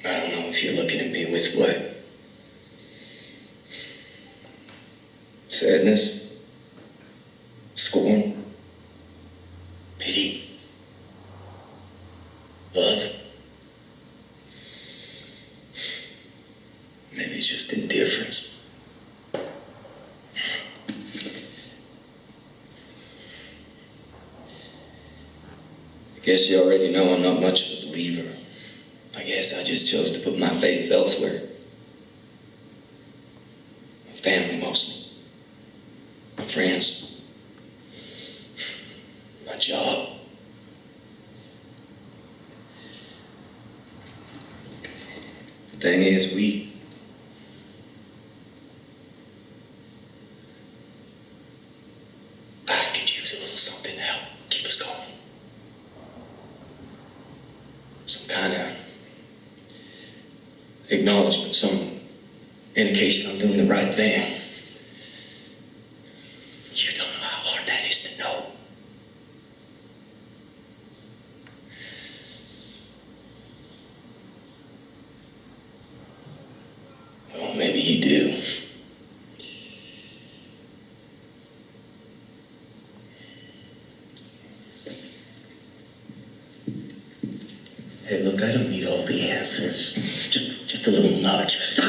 I don't know if you're looking at me with what? Sadness? Scorn? Pity? Love? Maybe it's just indifference. I guess you already know I'm not much of a believer. I guess I just chose to put my faith elsewhere. My family mostly. My friends. My job. The thing is, I could use a little something to help keep us going. Some kind of acknowledgement, some indication I'm doing the right thing. You don't know how hard that is to know. Well, maybe you do. Hey, look, I don't need all the answers. Just a little nudge.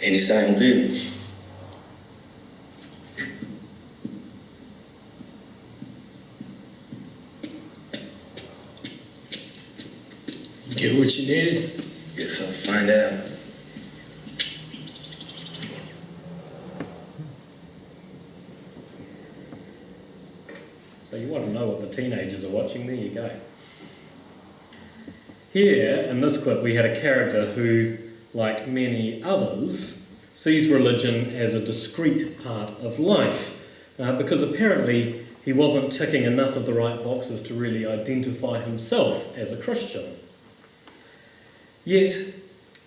Any sign will do. Get what you needed? Guess I'll find out. So you want to know what the teenagers are watching? There you go. Here, in this clip, we had a character who, like many others, sees religion as a discrete part of life, because apparently he wasn't ticking enough of the right boxes to really identify himself as a Christian. Yet,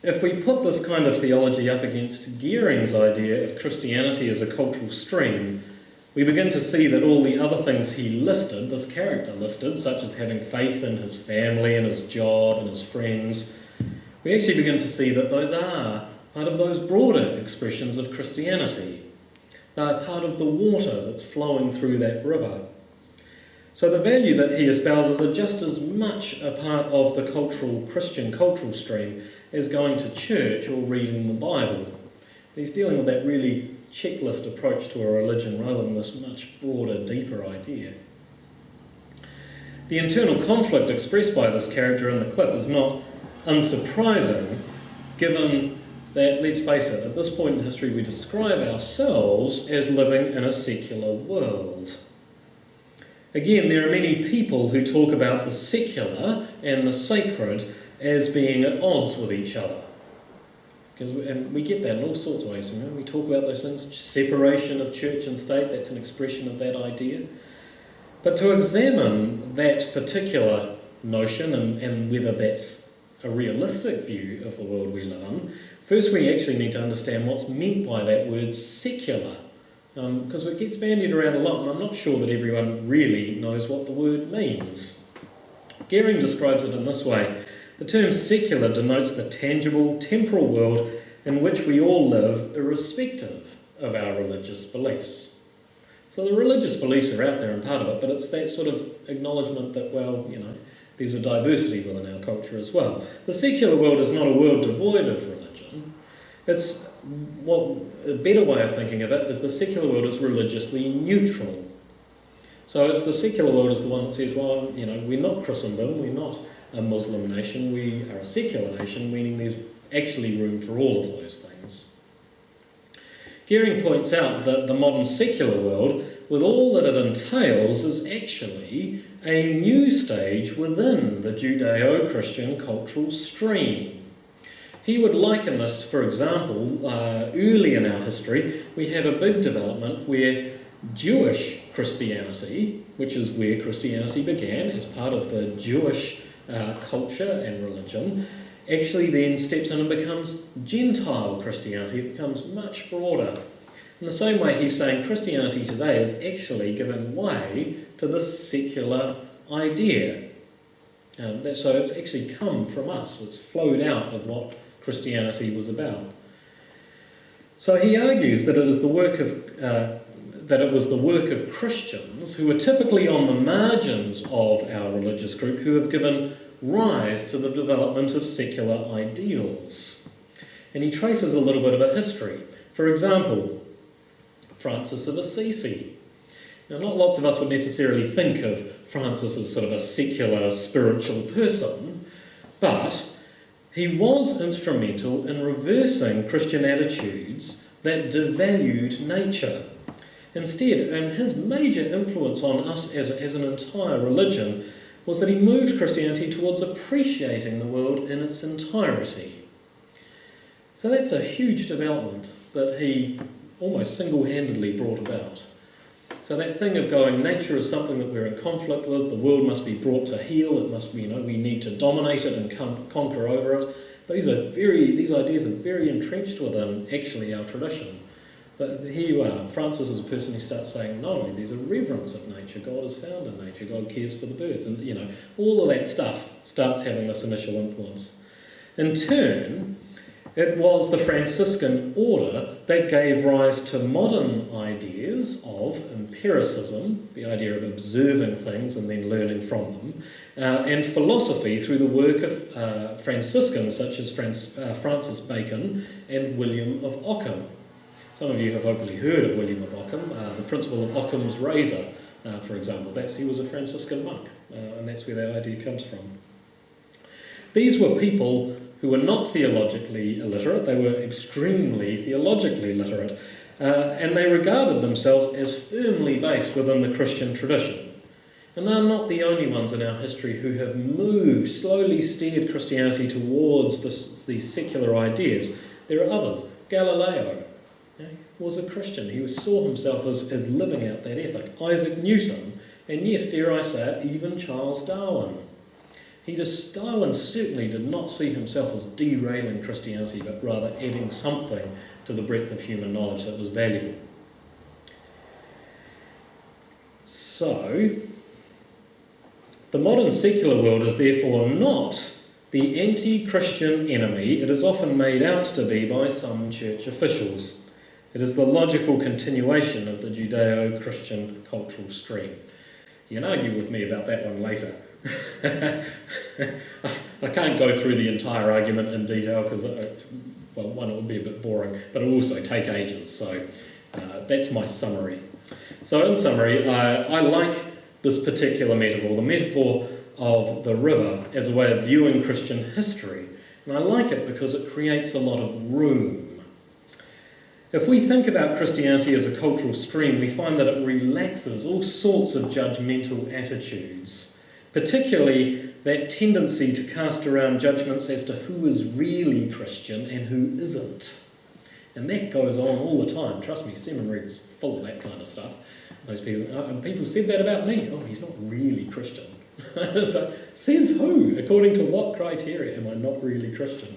if we put this kind of theology up against Gearing's idea of Christianity as a cultural stream, we begin to see that all the other things he listed, this character listed, such as having faith in his family and his job and his friends, we actually begin to see that those are part of those broader expressions of Christianity. They are part of the water that's flowing through that river. So the value that he espouses are just as much a part of the Christian cultural stream as going to church or reading the Bible. He's dealing with that really checklist approach to a religion rather than this much broader, deeper idea. The internal conflict expressed by this character in the clip is not unsurprising, given that, let's face it, at this point in history we describe ourselves as living in a secular world. Again, there are many people who talk about the secular and the sacred as being at odds with each other. And we get that in all sorts of ways. We talk about those things, separation of church and state, that's an expression of that idea. But to examine that particular notion and whether that's a realistic view of the world we live in, first we actually need to understand what's meant by that word secular. Because it gets bandied around a lot, and I'm not sure that everyone really knows what the word means. Gearing describes it in this way. The term secular denotes the tangible, temporal world in which we all live, irrespective of our religious beliefs. So the religious beliefs are out there and part of it, but it's that sort of acknowledgement that, well, there's a diversity within our culture as well. The secular world is not a world devoid of religion. It's a better way of thinking of it is the secular world is religiously neutral. So it's the secular world is the one that says, well, we're not Christendom, we're not a Muslim nation, we are a secular nation, meaning there's actually room for all of those things. Gearing points out that the modern secular world, with all that it entails, is actually a new stage within the Judeo-Christian cultural stream. He would liken this, for example, early in our history, we have a big development where Jewish Christianity, which is where Christianity began as part of the Jewish culture and religion, actually then steps in and becomes Gentile Christianity. It becomes much broader. In the same way, he's saying Christianity today is actually giving way to this secular idea. So it's actually come from us. It's flowed out of what Christianity was about. So he argues that it was the work of Christians who are typically on the margins of our religious group who have given rise to the development of secular ideals. And he traces a little bit of a history. For example, Francis of Assisi. Now, not lots of us would necessarily think of Francis as sort of a secular, spiritual person, but he was instrumental in reversing Christian attitudes that devalued nature. Instead, and his major influence on us as an entire religion was that he moved Christianity towards appreciating the world in its entirety. So that's a huge development that he almost single-handedly brought about. So that thing of going, nature is something that we're in conflict with, the world must be brought to heel, it must be, we need to dominate it and conquer over it. These ideas are very entrenched within actually our tradition. But here you are, Francis is a person who starts saying, no, there's a reverence of nature, God is found in nature, God cares for the birds, and all of that stuff starts having this initial influence. In turn, it was the Franciscan order that gave rise to modern ideas of empiricism, the idea of observing things and then learning from them, and philosophy through the work of Franciscans such as Francis Bacon and William of Ockham. Some of you have hopefully heard of William of Ockham, the principle of Occam's razor, for example. He was a Franciscan monk, and that's where that idea comes from. These were people who were not theologically illiterate, they were extremely theologically literate, and they regarded themselves as firmly based within the Christian tradition. And they're not the only ones in our history who have slowly steered Christianity towards these secular ideas. There are others. Galileo was a Christian. He saw himself as living out that ethic. Isaac Newton, and yes, dare I say it, even Charles Darwin. Darwin certainly did not see himself as derailing Christianity, but rather adding something to the breadth of human knowledge that was valuable. So, the modern secular world is therefore not the anti-Christian enemy it is often made out to be by some church officials. It is the logical continuation of the Judeo-Christian cultural stream. You can argue with me about that one later. I can't go through the entire argument in detail because, one, it would be a bit boring, but it will also take ages, so that's my summary. So in summary, I like this particular metaphor, the metaphor of the river as a way of viewing Christian history, and I like it because it creates a lot of room. If we think about Christianity as a cultural stream, we find that it relaxes all sorts of judgmental attitudes, particularly that tendency to cast around judgments as to who is really Christian and who isn't. And that goes on all the time. Trust me, seminary is full of that kind of stuff. Most people said that about me. Oh, he's not really Christian. So, says who? According to what criteria am I not really Christian?